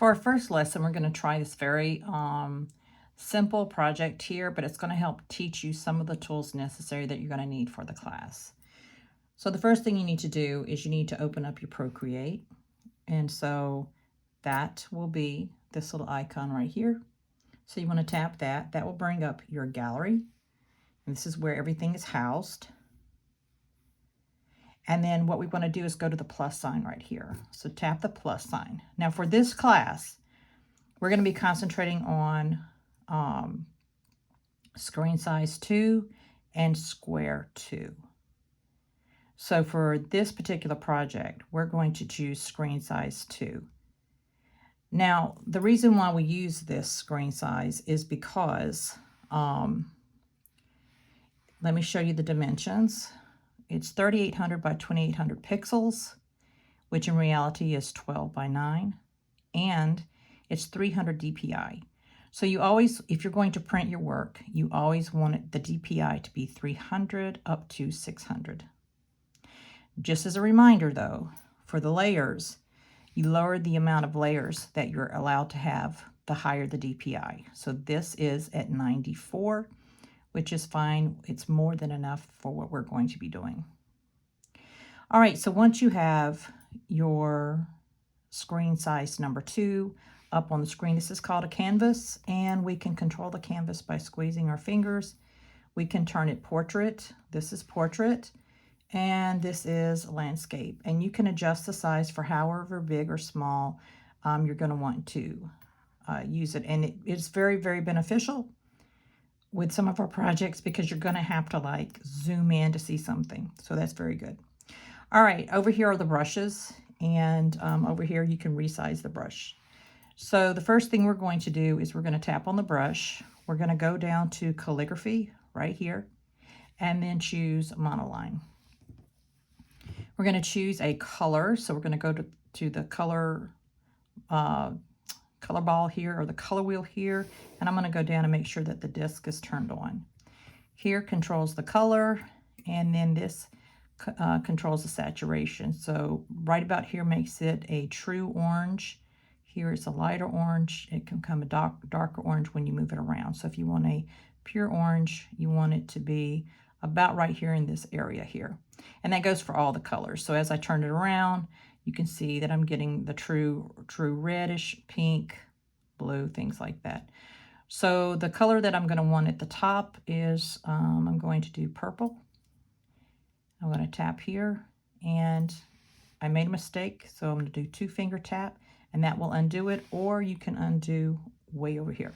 For our first lesson, we're going to try this very simple project here, but it's going to help teach you some of the tools necessary that you're going to need for the class. So the first thing you need to do is you need to open up your Procreate. And so that will be this little icon right here. So you want to tap that. That will bring up your gallery. And this is where everything is housed. And then what we want to do is go to the plus sign right here. So tap the plus sign. Now for this class, we're going to be concentrating on screen size 2 and square 2. So for this particular project, we're going to choose screen size 2. Now, the reason why we use this screen size is because, let me show you the dimensions. It's 3800 by 2800 pixels, which in reality is 12 by 9, and it's 300 DPI. So you always, if you're going to print your work, you always want the DPI to be 300 up to 600. Just as a reminder though, for the layers, you lower the amount of layers that you're allowed to have, the higher the DPI. So this is at 94, which is fine. It's more than enough for what we're going to be doing. All right, so once you have your screen size number 2 up on the screen, this is called a canvas, and we can control the canvas by squeezing our fingers. We can turn it portrait. This is portrait, and this is landscape. And you can adjust the size for however big or small you're going to want to use it. And it's very, very beneficial with some of our projects because you're going to have to like zoom in to see something. So that's very good. All right, over here are the brushes, and over here you can resize the brush. So the first thing we're going to do is we're going to tap on the brush. We're going to go down to calligraphy right here and then choose monoline. We're going to choose a color. So we're going to go to the color ball here, or the color wheel here, and I'm going to go down and make sure that the disc is turned on. Here controls the color, and then this controls the saturation. So right about here makes it a true orange. Here it's a lighter orange. It can become a darker orange when you move it around. So if you want a pure orange, you want it to be about right here in this area here. And that goes for all the colors. So as I turn it around, you can see that I'm getting the true reddish, pink, blue, things like that. So the color that I'm going to want at the top is, I'm going to do purple. I'm going to tap here, and I made a mistake, so I'm going to do 2-finger tap, and that will undo it, or you can undo way over here.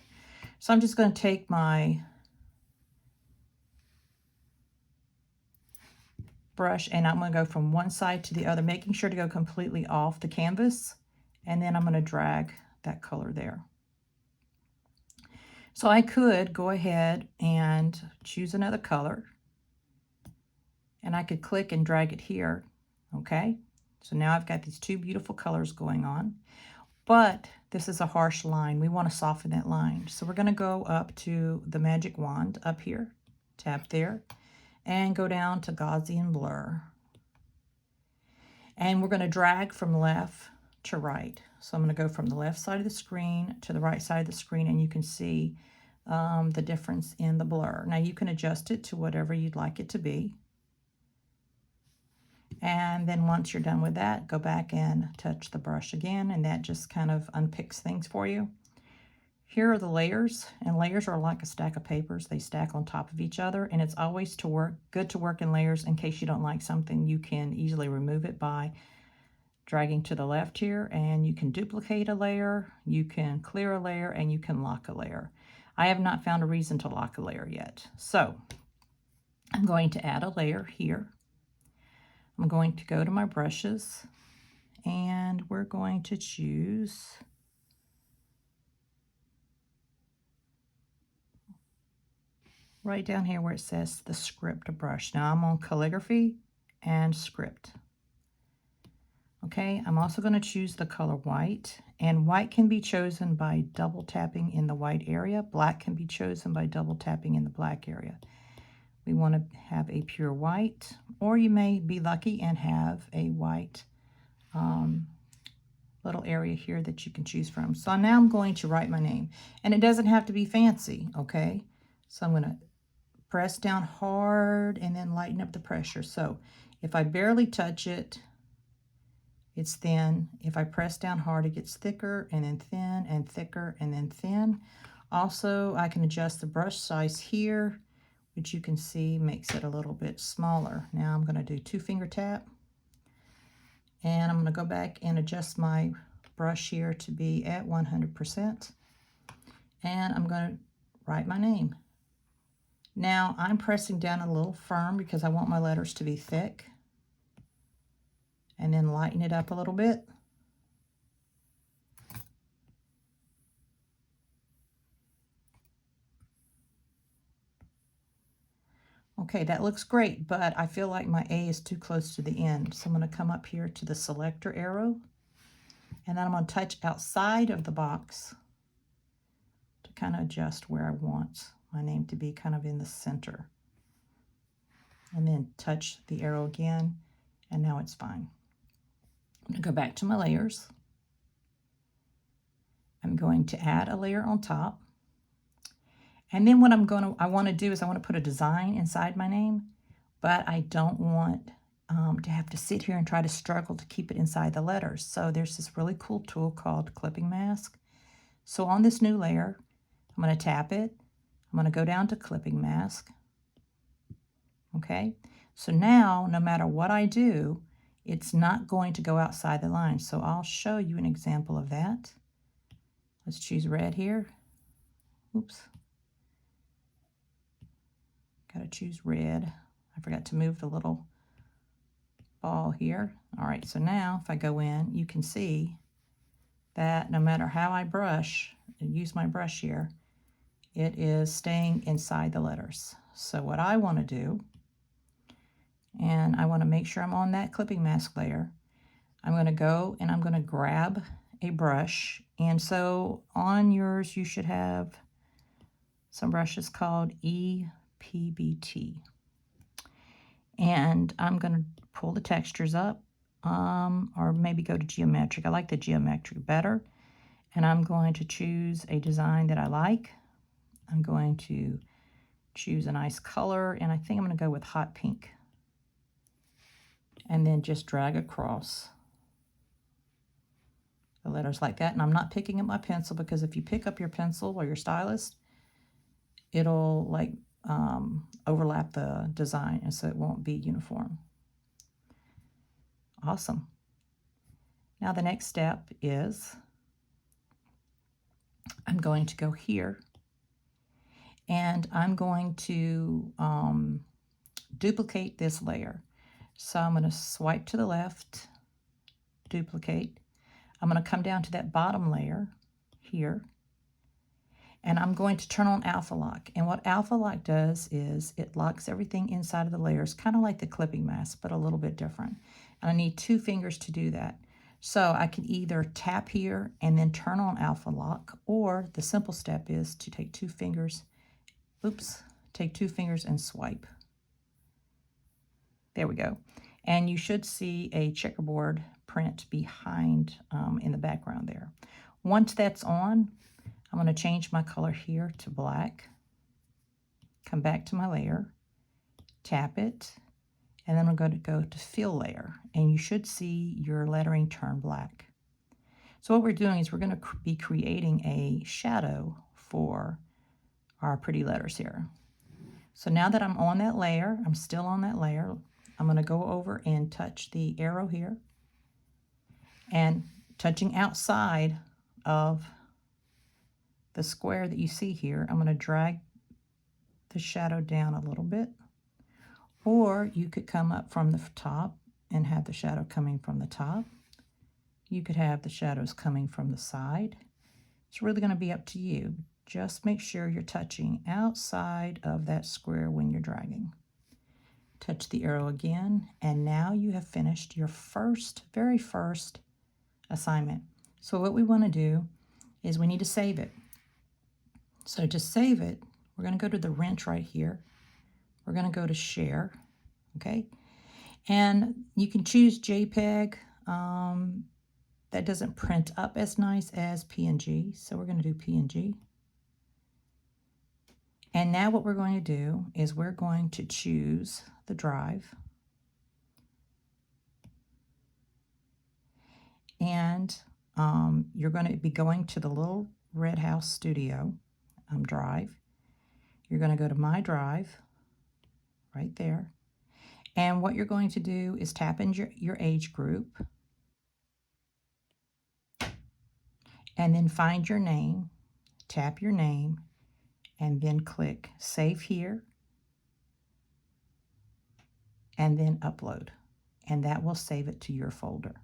So I'm just going to take my brush, and I'm going to go from one side to the other, making sure to go completely off the canvas, and then I'm going to drag that color there. So I could go ahead and choose another color, and I could click and drag it here, okay? So now I've got these two beautiful colors going on, but this is a harsh line. We want to soften that line. So we're going to go up to the magic wand up here, tap there, and go down to Gaussian blur. And we're going to drag from left to right. So I'm going to go from the left side of the screen to the right side of the screen, and you can see the difference in the blur. Now you can adjust it to whatever you'd like it to be. And then once you're done with that, go back and touch the brush again, and that just kind of unpicks things for you. Here are the layers, and layers are like a stack of papers. They stack on top of each other, and it's always good to work in layers. In case you don't like something, you can easily remove it by dragging to the left here, and you can duplicate a layer, you can clear a layer, and you can lock a layer. I have not found a reason to lock a layer yet. So I'm going to add a layer here. I'm going to go to my brushes, and we're going to choose right down here where it says the script brush. Now I'm on calligraphy and script. Okay, I'm also going to choose the color white, and white can be chosen by double tapping in the white area. Black can be chosen by double tapping in the black area. We want to have a pure white, or you may be lucky and have a white little area here that you can choose from. So now I'm going to write my name. And it doesn't have to be fancy, okay? So I'm going to press down hard and then lighten up the pressure. So if I barely touch it, it's thin. If I press down hard, it gets thicker and then thin and thicker and then thin. Also, I can adjust the brush size here, which you can see makes it a little bit smaller. Now I'm going to do 2-finger tap. And I'm going to go back and adjust my brush here to be at 100%. And I'm going to write my name. Now I'm pressing down a little firm because I want my letters to be thick. And then lighten it up a little bit. Okay, that looks great, but I feel like my A is too close to the end. So I'm going to come up here to the selector arrow, and then I'm going to touch outside of the box to kind of adjust where I want my name to be kind of in the center. And then touch the arrow again, and now it's fine. I'm going to go back to my layers. I'm going to add a layer on top. And then what I want to do is I want to put a design inside my name, but I don't want to have to sit here and try to struggle to keep it inside the letters. So there's this really cool tool called Clipping Mask. So on this new layer, I'm going to tap it. I'm going to go down to Clipping Mask. Okay, so now no matter what I do, it's not going to go outside the line. So I'll show you an example of that. Let's choose red here. Oops. Got to choose red. I forgot to move the little ball here. All right, so now if I go in, you can see that no matter how I brush and use my brush here, it is staying inside the letters. So what I want to do, and I want to make sure I'm on that clipping mask layer, I'm going to go and I'm going to grab a brush. And so on yours, you should have some brushes called EPBT. And I'm going to pull the textures up, or maybe go to geometric. I like the geometric better. And I'm going to choose a design that I like. I'm going to choose a nice color, and I think I'm going to go with hot pink. And then just drag across the letters like that. And I'm not picking up my pencil, because if you pick up your pencil or your stylus, it'll like overlap the design, and so it won't be uniform. Awesome. Now the next step is I'm going to go here, and I'm going to duplicate this layer. So I'm going to swipe to the left, duplicate. I'm going to come down to that bottom layer here, and I'm going to turn on Alpha Lock. And what Alpha Lock does is it locks everything inside of the layers, kind of like the clipping mask, but a little bit different. And I need 2 fingers to do that. So I can either tap here and then turn on Alpha Lock, or the simple step is to take 2 fingers, take 2 fingers and swipe. There we go. And you should see a checkerboard print behind in the background there. Once that's on, I'm going to change my color here to black. Come back to my layer, tap it, and then I'm going to go to fill layer, and you should see your lettering turn black. So what we're doing is we're going to be creating a shadow for our pretty letters here. So now that I'm on that layer, I'm still on that layer, I'm going to go over and touch the arrow here, and touching outside of the square that you see here, I'm going to drag the shadow down a little bit. Or you could come up from the top and have the shadow coming from the top. You could have the shadows coming from the side. It's really going to be up to you. Just make sure you're touching outside of that square when you're dragging. Touch the arrow again, and now you have finished your very first assignment. So what we want to do is we need to save it. So to save it, we're going to go to the wrench right here. We're going to go to share, okay? And you can choose JPEG, that doesn't print up as nice as PNG, so we're going to do PNG. And now what we're going to do is we're going to choose the drive. And you're going to be going to the little Red House Studio drive. You're going to go to My Drive, right there. And what you're going to do is tap in your age group. And then find your name, tap your name, and then click Save Here. And then Upload. And that will save it to your folder.